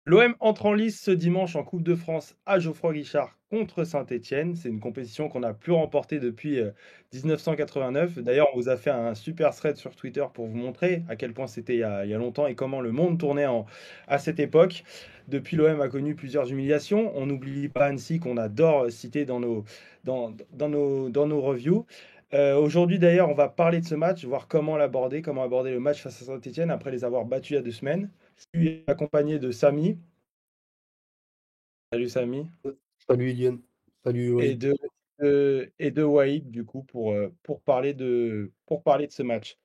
L'OM entre en lice ce dimanche en Coupe de France à Geoffroy Guichard contre Saint-Étienne. C'est une compétition qu'on n'a plus remportée depuis 1989. D'ailleurs, on vous a fait un super thread sur Twitter pour vous montrer à quel point c'était il y a longtemps et comment le monde tournait à cette époque. Depuis, l'OM a connu plusieurs humiliations. On n'oublie pas Annecy qu'on adore citer dans nos reviews. Aujourd'hui, d'ailleurs, on va parler de ce match, voir comment aborder le match face à Saint-Étienne après les avoir battus il y a 2 semaines. Je suis accompagné de Samy. Salut Samy. Salut Ilian, salut Et Wade. de Waïd, du coup, pour parler de ce match.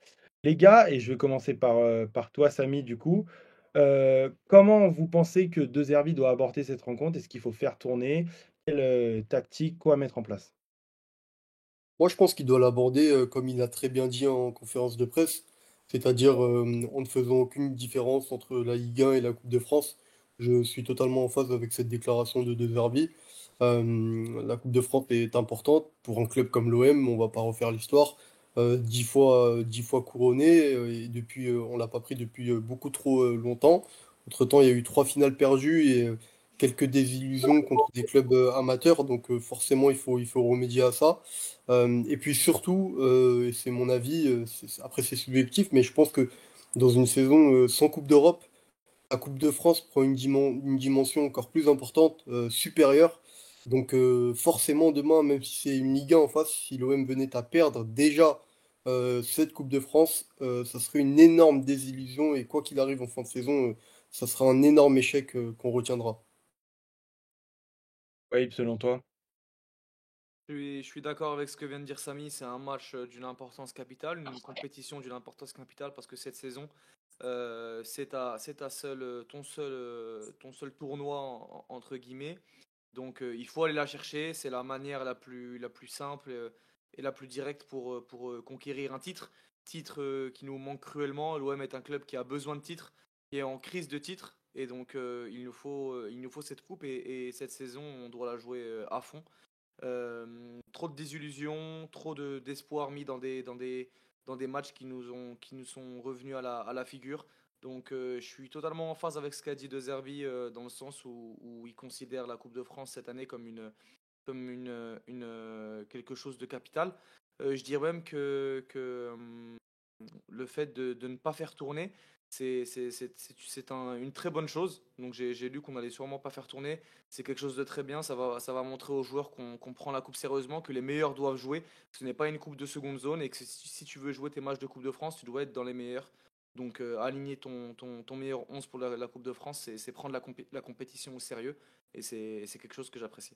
Les gars, et je vais commencer par toi, Samy, du coup. Comment vous pensez que De Zerbi doit aborder cette rencontre? Est-ce qu'il faut faire tourner? Quelle tactique, quoi mettre en place? Moi je pense qu'il doit l'aborder comme il a très bien dit en conférence de presse, c'est-à-dire en ne faisant aucune différence entre la Ligue 1 et la Coupe de France. Je suis totalement en phase avec cette déclaration de Zerbi. La Coupe de France est importante pour un club comme l'OM, on va pas refaire l'histoire. 10 fois couronné et depuis on l'a pas pris depuis beaucoup trop longtemps. Entre-temps, il y a eu 3 finales perdues et quelques désillusions contre des clubs amateurs, donc forcément il faut remédier à ça. Et puis surtout, et c'est mon avis, après c'est subjectif, mais je pense que dans une saison sans Coupe d'Europe, la Coupe de France prend une dimension encore plus importante, supérieure. Donc forcément demain, même si c'est une Ligue 1 en face, si l'OM venait à perdre déjà cette Coupe de France, ça serait une énorme désillusion et quoi qu'il arrive en fin de saison, ça sera un énorme échec qu'on retiendra. Waïd, selon toi? Je suis d'accord avec ce que vient de dire Samy. C'est un match d'une importance capitale, une compétition d'une importance capitale parce que cette saison, c'est ton seul tournoi entre guillemets. Donc il faut aller la chercher. C'est la manière la plus simple et la plus directe pour conquérir un titre. Titre qui nous manque cruellement. L'OM est un club qui a besoin de titres, qui est en crise de titres. Et donc il nous faut cette coupe et cette saison, on doit la jouer à fond. Trop de désillusions, d'espoir mis dans des matchs qui nous sont revenus à la figure. Donc je suis totalement en phase avec ce qu'a dit De Zerbi dans le sens où il considère la Coupe de France cette année comme quelque chose de capital. Je dirais même que le fait de ne pas faire tourner, c'est une très bonne chose. Donc j'ai lu qu'on allait sûrement pas faire tourner. C'est quelque chose de très bien. Ça va montrer aux joueurs qu'on prend la coupe sérieusement, que les meilleurs doivent jouer. Ce n'est pas une coupe de seconde zone et que si tu veux jouer tes matchs de Coupe de France, tu dois être dans les meilleurs. Donc aligner ton meilleur 11 pour la Coupe de France, c'est prendre la compétition au sérieux. Et c'est quelque chose que j'apprécie.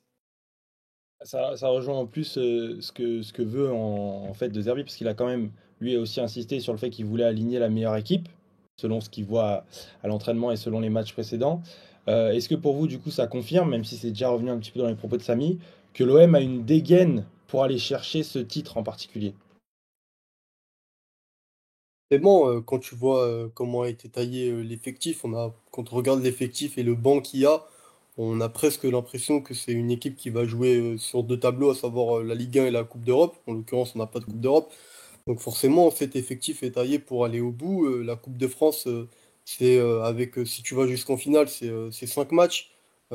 Ça rejoint en plus ce que veut en fait De Zerbi, parce qu'il a quand même, lui, aussi insisté sur le fait qu'il voulait aligner la meilleure équipe, selon ce qu'il voit à l'entraînement et selon les matchs précédents. Est-ce que pour vous, du coup, ça confirme, même si c'est déjà revenu un petit peu dans les propos de Samy, que l'OM a une dégaine pour aller chercher ce titre en particulier? Vraiment, quand tu vois comment a été taillé l'effectif, quand on regarde l'effectif et le banc qu'il y a, on a presque l'impression que c'est une équipe qui va jouer sur 2 tableaux, à savoir la Ligue 1 et la Coupe d'Europe. En l'occurrence, on n'a pas de Coupe d'Europe. Donc forcément, cet effectif est taillé pour aller au bout. La Coupe de France, c'est si tu vas jusqu'en finale, c'est 5 matchs.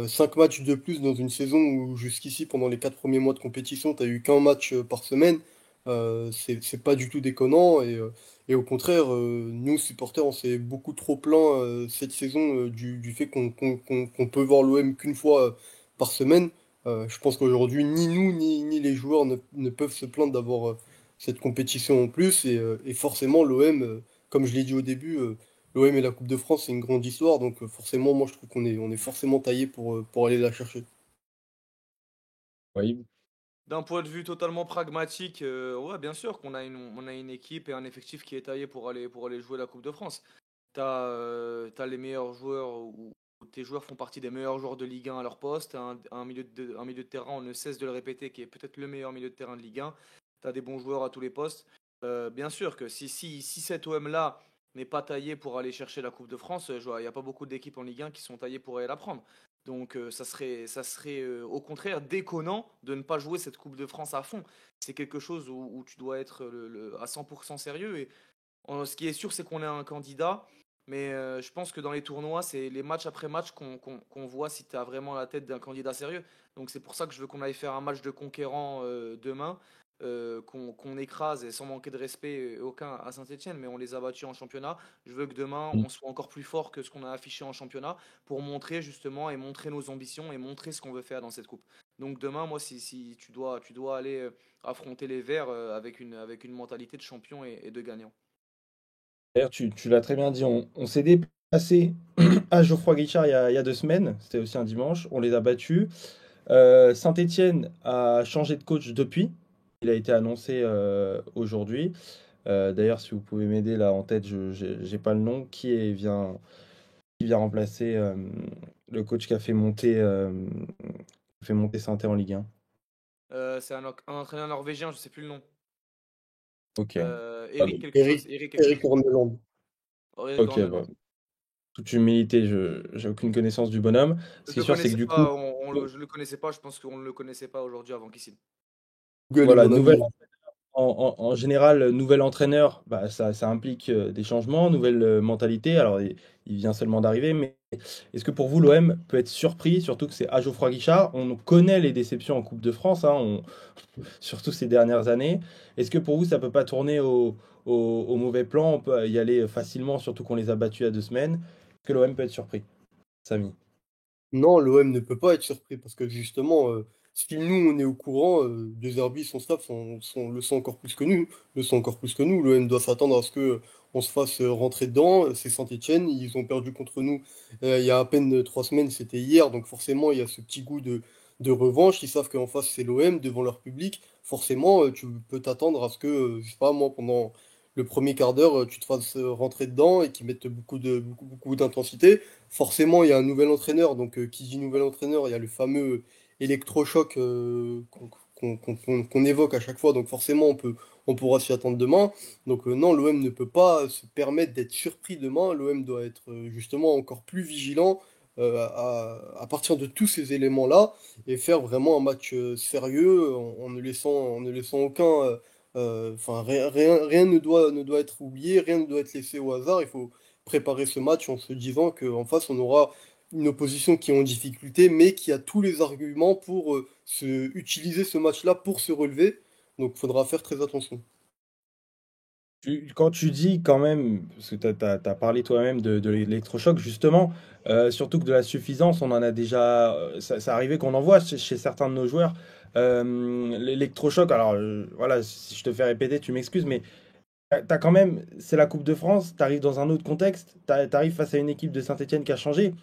5 matchs de plus dans une saison où jusqu'ici, pendant les 4 premiers mois de compétition, tu as eu qu'un match par semaine. C'est pas du tout déconnant. Et au contraire, nous, supporters, on s'est beaucoup trop plaint cette saison du fait qu'on peut voir l'OM qu'une fois par semaine. Je pense qu'aujourd'hui, ni nous, ni les joueurs ne peuvent se plaindre d'avoir cette compétition en plus. Et forcément, l'OM, comme je l'ai dit au début, l'OM et la Coupe de France, c'est une grande histoire. Donc forcément, moi, je trouve qu'on est forcément taillé pour aller la chercher. Oui. D'un point de vue totalement pragmatique, ouais, bien sûr qu'on a une équipe et un effectif qui est taillé pour aller jouer la Coupe de France. T'as les meilleurs joueurs, ou tes joueurs font partie des meilleurs joueurs de Ligue 1 à leur poste. Un milieu de terrain, on ne cesse de le répéter, qui est peut-être le meilleur milieu de terrain de Ligue 1. T'as des bons joueurs à tous les postes. Bien sûr que si cet OM-là n'est pas taillé pour aller chercher la Coupe de France, il n'y a pas beaucoup d'équipes en Ligue 1 qui sont taillées pour aller la prendre. Donc ça serait au contraire déconnant de ne pas jouer cette Coupe de France à fond. C'est quelque chose où tu dois être à 100% sérieux. Et ce qui est sûr, c'est qu'on est un candidat. Mais je pense que dans les tournois, c'est les matchs après match qu'on voit si tu as vraiment la tête d'un candidat sérieux. Donc c'est pour ça que je veux qu'on aille faire un match de conquérant demain, qu'on écrase et sans manquer de respect aucun à Saint-Etienne, mais on les a battus en championnat. Je veux que demain, on soit encore plus fort que ce qu'on a affiché en championnat pour montrer justement et montrer nos ambitions et montrer ce qu'on veut faire dans cette coupe. Donc demain, moi, si tu dois aller affronter les Verts avec une mentalité de champion et de gagnant. D'ailleurs, tu l'as très bien dit, on s'est déplacé à Geoffroy Guichard il y a 2 semaines, c'était aussi un dimanche, on les a battus. Saint-Étienne a changé de coach depuis, il a été annoncé aujourd'hui. D'ailleurs, si vous pouvez m'aider là en tête, j'ai pas le nom, qui vient remplacer le coach qui a fait monter Saint-Étienne en Ligue 1. C'est un entraîneur norvégien, je sais plus le nom. Ok. Eric quelque chose. Eric, Eric quelque Eric chose. Ormeland. Eric Ok, Ormeland. toute humilité, j'ai aucune connaissance du bonhomme. Ce Je qui est le sûr, c'est que connaissais du coup, pas, je le connaissais pas, je pense qu'on ne le connaissait pas aujourd'hui avant qu'il signe. Google est voilà, mon ami. en général, nouvel entraîneur, bah, ça implique des changements, nouvelle mentalité. Alors, il vient seulement d'arriver, mais est-ce que pour vous, l'OM peut être surpris, surtout que c'est à Geoffroy Guichard? On connaît les déceptions en Coupe de France, hein, surtout ces dernières années. Est-ce que pour vous, ça peut pas tourner au mauvais plan? On peut y aller facilement, surtout qu'on les a battus il y a 2 semaines. Est-ce que l'OM peut être surpris? Samy. Non, l'OM ne peut pas être surpris parce que justement, si nous on est au courant, De Zerbi, son staff le sent encore plus que nous, le sent encore plus que nous. L'OM doit s'attendre à ce que on se fasse rentrer dedans. C'est Saint-Étienne, ils ont perdu contre nous il y a à peine 3 semaines, c'était hier, donc forcément il y a ce petit goût de revanche. Ils savent qu'en face c'est l'OM devant leur public. Forcément, tu peux t'attendre à ce que, je sais pas moi, pendant le premier quart d'heure, tu te fasses rentrer dedans et qu'ils mettent beaucoup d'intensité. Forcément, il y a un nouvel entraîneur, donc qui dit nouvel entraîneur, il y a le fameux électrochoc qu'on évoque à chaque fois, donc forcément on pourra s'y attendre demain. Donc non, l'OM ne peut pas se permettre d'être surpris demain, l'OM doit être justement encore plus vigilant à partir de tous ces éléments-là et faire vraiment un match sérieux en ne laissant aucun... Enfin, rien ne doit être oublié, rien ne doit être laissé au hasard. Il faut préparer ce match en se disant qu'en face, on aura une opposition qui est en difficulté, mais qui a tous les arguments pour utiliser ce match-là pour se relever. Donc, il faudra faire très attention. Quand tu dis quand même, parce que tu as parlé toi-même de l'électrochoc, justement, surtout que de la suffisance, on en a déjà, ça arrivait qu'on en voit chez certains de nos joueurs. L'électrochoc, alors voilà, si je te fais répéter, tu m'excuses, mais t'as quand même, c'est la Coupe de France, tu arrives dans un autre contexte, tu arrives face à une équipe de Saint-Étienne qui a changé.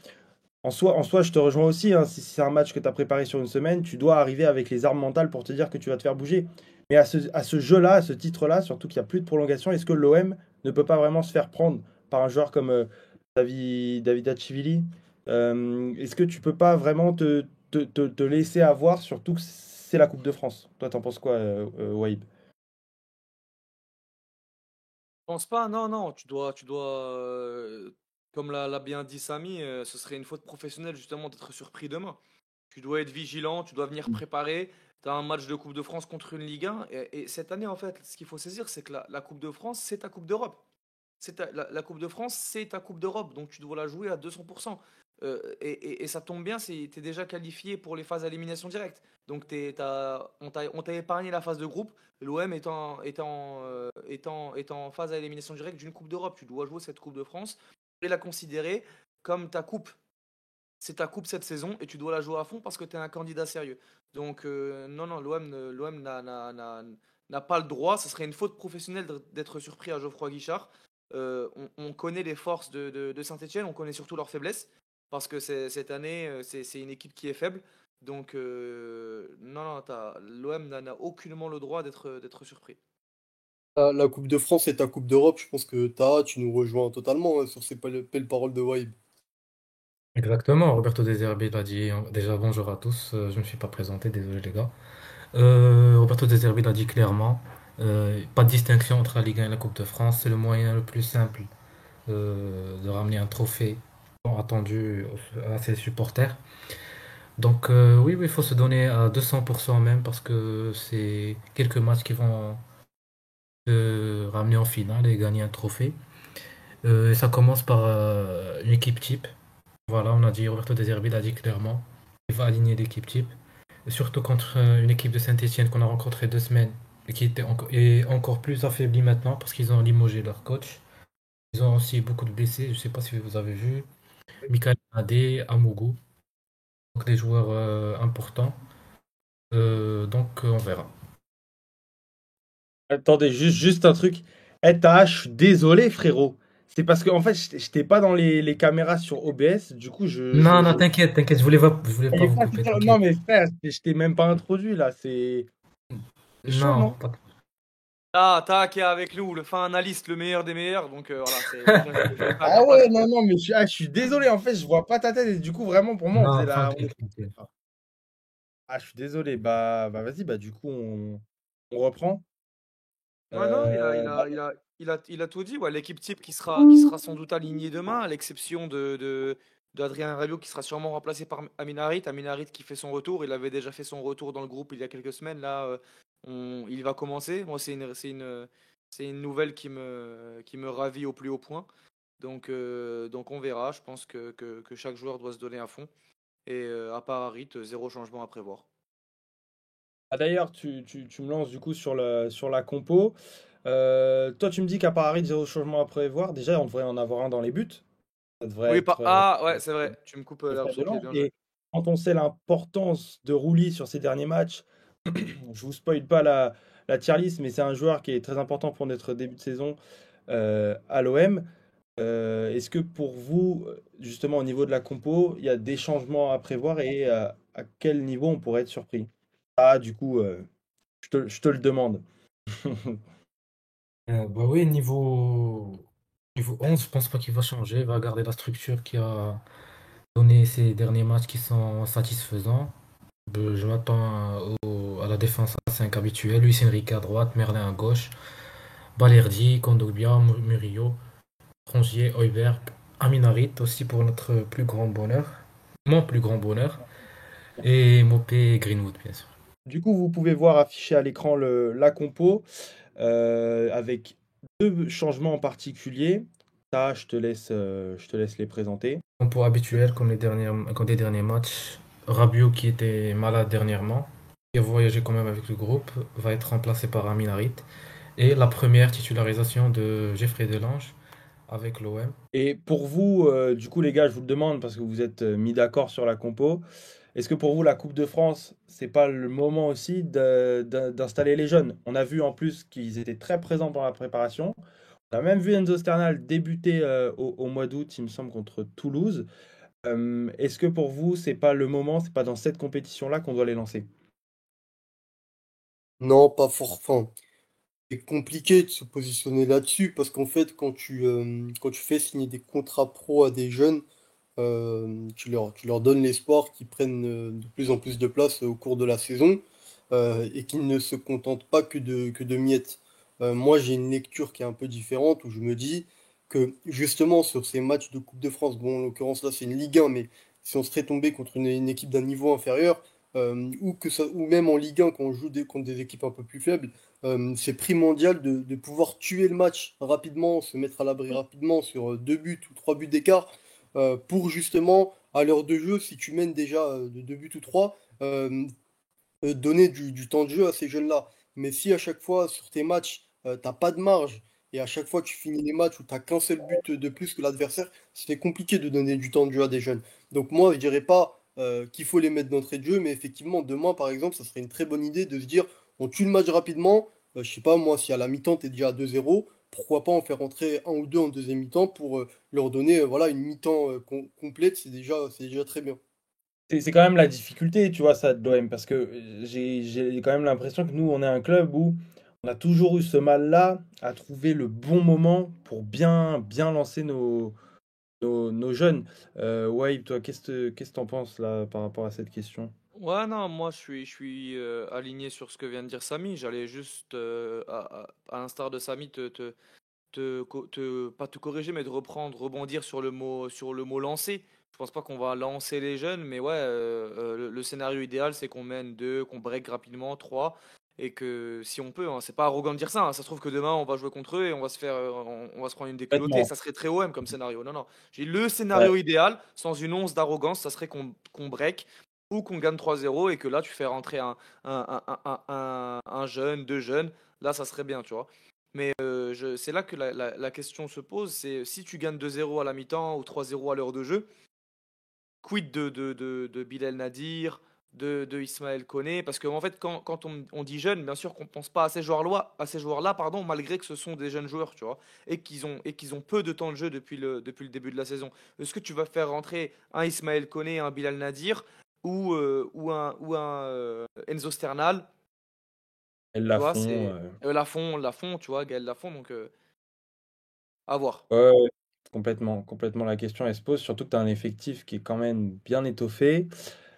En soi, je te rejoins aussi, hein, si c'est un match que tu as préparé sur une semaine, tu dois arriver avec les armes mentales pour te dire que tu vas te faire bouger. Mais à ce jeu-là, à ce titre-là, surtout qu'il n'y a plus de prolongation, est-ce que l'OM ne peut pas vraiment se faire prendre par un joueur comme David Achivili? Est-ce que tu peux pas vraiment te laisser avoir, surtout que c'est la Coupe de France? Toi, t'en penses quoi, Waïb? Je pense pas, non, non, comme l'a bien dit Samy, ce serait une faute professionnelle justement d'être surpris demain. Tu dois être vigilant, tu dois venir préparer. Tu as un match de Coupe de France contre une Ligue 1. Et cette année, en fait, ce qu'il faut saisir, c'est que la Coupe de France, c'est ta Coupe d'Europe. La Coupe de France, c'est ta Coupe d'Europe. Donc tu dois la jouer à 200%. Et ça tombe bien, tu es déjà qualifié pour les phases à élimination directe. Donc on t'a épargné la phase de groupe. L'OM est en phase à élimination directe d'une Coupe d'Europe. Tu dois jouer cette Coupe de France et la considérer comme ta coupe. C'est ta coupe cette saison et tu dois la jouer à fond parce que tu es un candidat sérieux. Donc, non, non, l'OM n'a pas le droit. Ce serait une faute professionnelle d'être surpris à Geoffroy Guichard. On connaît les forces de Saint-Etienne, on connaît surtout leurs faiblesses parce que cette année, c'est une équipe qui est faible. Donc, non, non, l'OM n'a aucunement le droit d'être surpris. La Coupe de France et ta Coupe d'Europe, je pense que tu nous rejoins totalement sur ces belles paroles de Waïb. Exactement, Roberto De Zerbi l'a dit. Déjà, bonjour à tous. Je ne me suis pas présenté, désolé les gars. Roberto De Zerbi l'a dit clairement. Pas de distinction entre la Ligue 1 et la Coupe de France. C'est le moyen le plus simple de ramener un trophée attendu à ses supporters. Donc, oui, oui, il faut se donner à 200% même parce que c'est quelques matchs qui vont te ramener en finale et gagner un trophée. Ça commence par une équipe type. Voilà, on a dit, Roberto De Zerbi l'a dit clairement. Il va aligner l'équipe type. Et surtout contre une équipe de Saint-Étienne qu'on a rencontrée 2 semaines et qui était est encore plus affaiblie maintenant parce qu'ils ont limogé leur coach. Ils ont aussi beaucoup de blessés. Je ne sais pas si vous avez vu. Michael Adé, Amougou. Donc des joueurs importants. On verra. Attendez, juste un truc. Eh, Taha, je suis désolé, frérot. C'est parce que, en fait, j'étais pas dans les caméras sur OBS. Du coup, Non, non, t'inquiète, t'inquiète, je voulais pas vous couper, Non, t'inquiète. mais frère, je t'ai même pas introduit, là. C'est chaud, non? Non, pas- Ah, Taha qui est avec nous, le fin analyste, le meilleur des meilleurs. Donc voilà, je vais faire Ah ta place. ouais, non, non, mais je suis désolé. En fait, je vois pas ta tête. Et du coup, vraiment, pour moi, on faisait non, la. tranquille, tranquille. Ah, je suis désolé. Bah vas-y, bah du coup, on reprend. Ouais, non, Bah, il a tout dit. Ouais, l'équipe type qui sera sans doute alignée demain, à l'exception d'Adrien Rabiot qui sera sûrement remplacé par Amin Harit. Amin Harit qui fait son retour. Il avait déjà fait son retour dans le groupe il y a quelques semaines. Là, il va commencer. Moi, c'est une nouvelle qui me ravit au plus haut point. Donc on verra. Je pense que chaque joueur doit se donner à fond. Et à part Harit, zéro changement à prévoir. D'ailleurs, tu me lances du coup sur la compo. Toi, tu me dis qu'à Paris, zéro changement à prévoir. Déjà, on devrait en avoir un dans les buts. Ça devrait Oui, être, ah, ouais, c'est vrai. Tu me coupes ça l'herbe devrait être sous le pied, dedans. bien joué. Et quand on sait l'importance de Rouli sur ces derniers matchs, je vous spoil pas la tier list, mais c'est un joueur qui est très important pour notre début de saison à l'OM. Est-ce que pour vous, justement au niveau de la compo, il y a des changements à prévoir et à quel niveau on pourrait être surpris? Ah, du coup, je te le demande. Bah oui, niveau 11, je pense pas qu'il va changer. Il va garder la structure qui a donné ces derniers matchs qui sont satisfaisants. Je m'attends à la défense à 5 habituelle. Luis Enrique à droite, Merlin à gauche, Balerdi, Kondogbia, Murillo, Rongier, Højbjerg, Aminarit aussi pour notre plus grand bonheur. Mon plus grand bonheur. Et Mopé et Greenwood, bien sûr. Du coup, vous pouvez voir affiché à l'écran la compo avec deux changements en particulier. Ça, je te laisse les présenter. Compo habituel comme les derniers matchs. Rabiot qui était malade dernièrement, qui a voyagé quand même avec le groupe, va être remplacé par Amin Harit. Et la première titularisation de Geoffrey Delange avec l'OM. Et pour vous, du coup, les gars, je vous le demande parce que vous êtes mis d'accord sur la compo. Est-ce que pour vous, la Coupe de France, c'est pas le moment aussi d'installer les jeunes? On a vu en plus qu'ils étaient très présents dans la préparation. On a même vu Enzo Sternal débuter au mois d'août, il me semble, contre Toulouse. Est-ce que pour vous, c'est pas le moment, c'est pas dans cette compétition-là qu'on doit les lancer? Non, pas fort. Enfin, c'est compliqué de se positionner là-dessus parce qu'en fait, quand tu fais signer des contrats pro à des jeunes, tu leur donnes l'espoir qu'ils prennent de plus en plus de place au cours de la saison et qu'ils ne se contentent pas que de miettes. Moi, j'ai une lecture qui est un peu différente où je me dis que justement sur ces matchs de Coupe de France, bon, en l'occurrence là c'est une Ligue 1, mais si on serait tombé contre une équipe d'un niveau inférieur, ou même en Ligue 1 quand on joue contre des équipes un peu plus faibles, c'est primordial de pouvoir tuer le match rapidement, se mettre à l'abri rapidement sur 2 buts ou 3 buts d'écart pour justement, à l'heure de jeu, si tu mènes déjà de 2 buts ou 3, donner du temps de jeu à ces jeunes-là. Mais si à chaque fois sur tes matchs, t'as pas de marge et à chaque fois tu finis les matchs où t'as qu'un seul but de plus que l'adversaire, c'est compliqué de donner du temps de jeu à des jeunes. Donc moi, je dirais pas qu'il faut les mettre d'entrée de jeu, mais effectivement, demain, par exemple, ça serait une très bonne idée de se dire, on tue le match rapidement. Je sais pas, moi, si à la mi-temps, t'es déjà à 2-0, pourquoi pas en faire rentrer un ou deux en deuxième mi-temps pour leur donner voilà, une mi-temps complète, c'est déjà très bien. C'est quand même la difficulté, tu vois, ça, de l'OM, parce que j'ai quand même l'impression que nous, on est un club où on a toujours eu ce mal-là à trouver le bon moment pour bien lancer nos jeunes. Ouais, toi, qu'est-ce que t'en penses là par rapport à cette question? Ouais, non, moi je suis aligné sur ce que vient de dire Samy. J'allais juste, à l'instar de Samy, pas te corriger, mais de rebondir sur le mot lancer. Je pense pas qu'on va lancer les jeunes, mais ouais, le scénario idéal, c'est qu'on mène deux, qu'on break rapidement, trois, et que si on peut, hein, c'est pas arrogant de dire ça, hein, ça se trouve que demain on va jouer contre eux et on va se faire, on va se prendre une déculottée, Complètement. ça serait très OM comme scénario. Non, non, j'ai le scénario idéal, sans une once d'arrogance, ça serait qu'on break ou qu'on gagne 3-0 et que là tu fais rentrer un jeune, deux jeunes, là ça serait bien, tu vois. Mais c'est là que la question se pose, c'est si tu gagnes 2-0 à la mi-temps ou 3-0 à l'heure de jeu, quid de Bilal Nadir, de Ismaël Koné, parce qu'en fait, quand on dit jeune, bien sûr qu'on pense pas à ces joueurs-là, pardon, malgré que ce sont des jeunes joueurs, tu vois, et qu'ils ont peu de temps de jeu depuis le début de la saison. Est-ce que tu vas faire rentrer un Ismaël Koné, un Bilal Nadir, ou un Enzo Sternal, Elles tu la vois, font. c'est Lafont, tu vois, Gaël Lafont, donc à voir. Ouais, ouais, complètement, complètement la question elle se pose, surtout que tu as un effectif qui est quand même bien étoffé,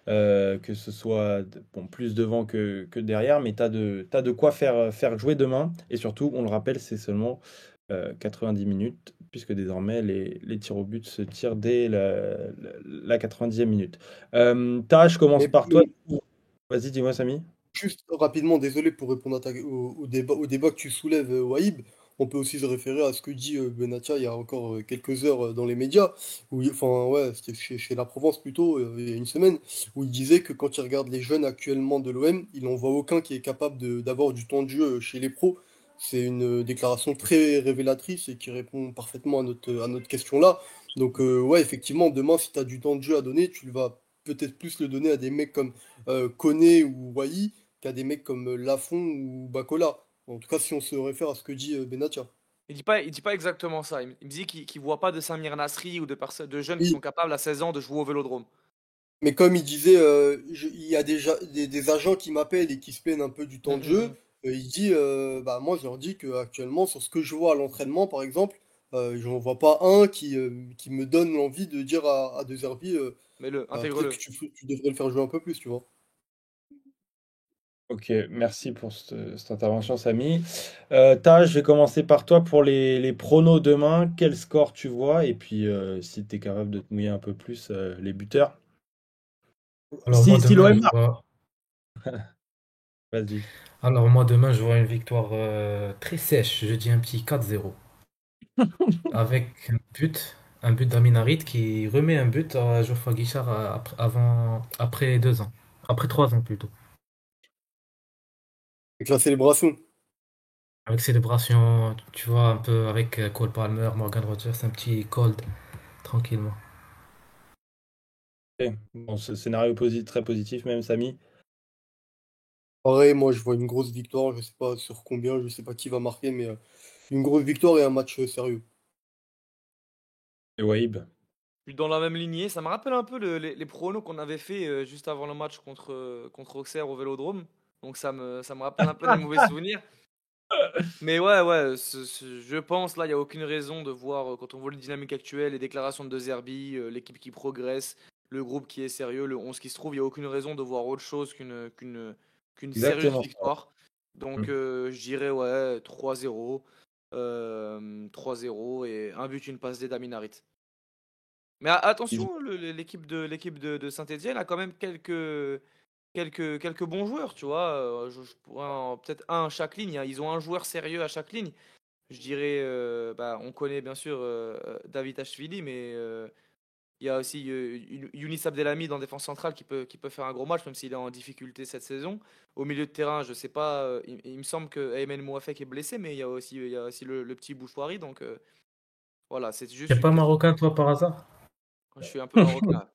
que ce soit bon, plus devant que derrière, mais t'as de quoi faire jouer demain. Et surtout, on le rappelle, c'est seulement 90 minutes, puisque désormais les tirs au but se tirent dès la 90e minute. Je commence Mais, par toi. mais Vas-y, dis-moi, Samy. juste rapidement, désolé pour répondre au débat que tu soulèves, Wahib, on peut aussi se référer à ce que dit Benatia il y a encore quelques heures dans les médias, enfin ouais, c'était chez La Provence plutôt, il y a une semaine, où il disait que quand il regarde les jeunes actuellement de l'OM, il n'en voit aucun qui est capable d'avoir du temps de jeu chez les pros. C'est une déclaration très révélatrice et qui répond parfaitement à notre question là. Donc ouais, effectivement, demain, si tu as du temps de jeu à donner, tu vas peut-être plus le donner à des mecs comme Koné ou Wai qu'à des mecs comme Lafont ou Bacola. En tout cas, si on se réfère à ce que dit Benatia. Il dit pas exactement ça. Il me dit qu'il voit pas de Samir Nasri ou de jeunes qui Oui, sont capables à 16 ans de jouer au Vélodrome. mais comme il disait, il y a des agents qui m'appellent et qui se plaignent un peu du Mm, temps de mm, jeu. mm. Il dit, bah moi je leur dis qu'actuellement, sur ce que je vois à l'entraînement, par exemple, j'en vois pas un qui me donne l'envie de dire à De Zerbi, Mais peut-être que intègre-le. tu devrais le faire jouer un peu plus, tu vois. Ok, merci pour cette intervention, Samy. Je vais commencer par toi pour les pronos demain. Quel score tu vois? Et puis, si tu es capable de te mouiller un peu plus, les buteurs. Alors moi Si demain, l'OM je marque, vois, vas-y. alors moi demain, je vois une victoire très sèche. Je dis un petit 4-0 avec un but d'Amin Harit qui remet un but à Geoffroy Guichard après 2 ans, après 3 ans plutôt. Avec la célébration. Avec célébration, tu vois, un peu avec Cole Palmer, Morgan Rogers, un petit cold tranquillement. Ok. Bon, ce scénario très positif, même, Samy. Pareil, moi je vois une grosse victoire, je sais pas sur combien, je sais pas qui va marquer, mais une grosse victoire et un match sérieux. Et Wahib. Je suis dans la même lignée. Ça me rappelle un peu les pronos qu'on avait fait juste avant le match contre Auxerre au Vélodrome. Donc ça me rappelle un peu des mauvais souvenirs. Mais ouais, ouais, je pense là, il n'y a aucune raison de voir, quand on voit les dynamiques actuelles, les déclarations de Zerbi, l'équipe qui progresse, le groupe qui est sérieux, le 11 qui se trouve, il n'y a aucune raison de voir autre chose qu'une sérieuse Exactement. victoire. Donc Mm. je dirais ouais, 3-0. 3-0 et un but, une passe d'Eda Minarit. Mais attention, l'équipe de Saint-Etienne a quand même quelques bons joueurs, tu vois. Je pourrais peut-être un à chaque ligne, hein. Ils ont un joueur sérieux à chaque ligne. Je dirais, bah, on connaît bien sûr David Ashvili, mais il y a aussi Younis Abdelhamid en défense centrale qui peut faire un gros match, même s'il est en difficulté cette saison. Au milieu de terrain, je sais pas, il me semble que Aymen Mouafek est blessé, mais il y a aussi le petit Bouchouari. Donc voilà, c'est juste T'es une pas question. marocain toi par hasard? Je suis un peu marocain.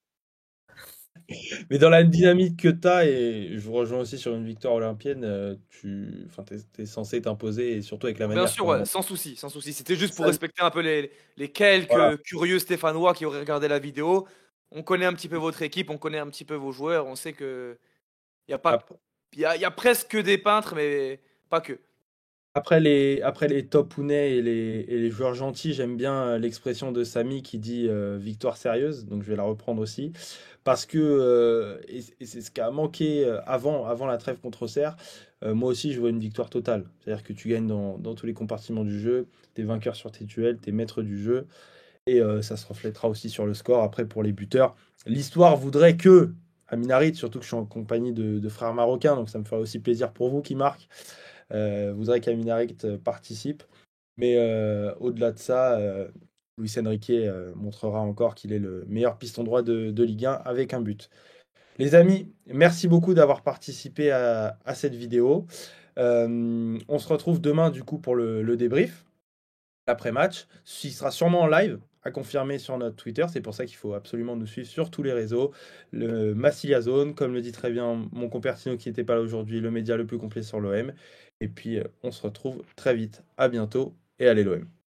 Mais dans la dynamique que tu as, et je vous rejoins aussi sur une victoire olympienne, enfin, t'es censé t'imposer, et surtout avec la Bien manière sûr, ouais, comment. sans souci, sans souci. C'était juste pour Ça, respecter un peu les voilà. quelques curieux Stéphanois qui auraient regardé la vidéo. On connaît un petit peu votre équipe, on connaît un petit peu vos joueurs. On sait que il y a pas, Ap- il y a presque des peintres, mais pas que. Après les top Ounais et les joueurs gentils, j'aime bien l'expression de Samy qui dit victoire sérieuse, donc je vais la reprendre aussi. Parce que, et c'est ce qui a manqué avant la trêve contre Auxerre, moi aussi je vois une victoire totale. C'est-à-dire que tu gagnes dans tous les compartiments du jeu, tu es vainqueur sur tes duels, tu es maître du jeu, et ça se reflètera aussi sur le score. Après, pour les buteurs, l'histoire voudrait que Amin Harit, surtout que je suis en compagnie de frères marocains, donc ça me ferait aussi plaisir pour vous qui marquent. Voudrais qu'Amin Harit participe. Mais au-delà de ça, Luis Enrique montrera encore qu'il est le meilleur piston droit de Ligue 1 avec un but. Les amis, merci beaucoup d'avoir participé à cette vidéo. On se retrouve demain du coup pour le débrief, l'après-match. Il sera sûrement en live, à confirmer sur notre Twitter. C'est pour ça qu'il faut absolument nous suivre sur tous les réseaux. Le Massilia Zone, comme le dit très bien mon compère Tino qui n'était pas là aujourd'hui, le média le plus complet sur l'OM. Et puis on se retrouve très vite. À bientôt et allez l'OM.